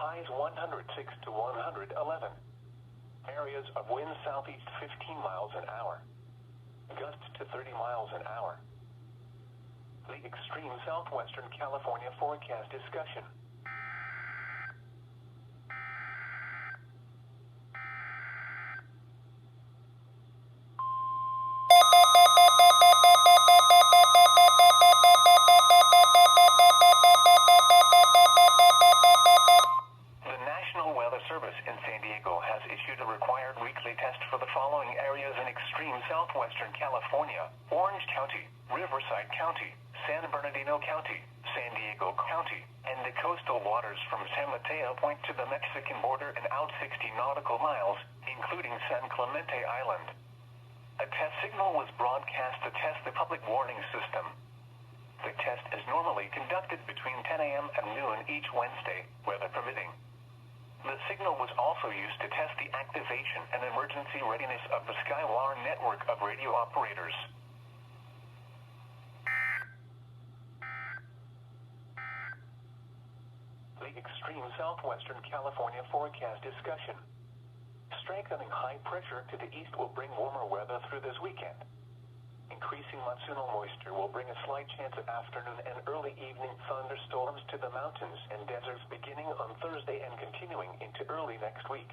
highs 106 to 111. Areas of wind southeast 15 miles an hour. Gusts to 30 miles an hour. The extreme southwestern California forecast discussion. In San Diego has issued a required weekly test for the following areas in extreme southwestern California: Orange County, Riverside County, San Bernardino County, San Diego County, and the coastal waters from San Mateo Point to the Mexican border and out 60 nautical miles, including San Clemente Island. A test signal was broadcast to test the public warning system. The test is normally conducted between 10 a.m. and noon each Wednesday, weather permitting. The signal was also used to test the activation and emergency readiness of the SkyWire network of radio operators. The extreme southwestern California forecast discussion. Strengthening high pressure to the east will bring warmer weather through this weekend. Increasing monsoonal moisture will bring a slight chance of afternoon and early evening thunderstorms to the mountains and deserts beginning on Thursday and continuing into early next week.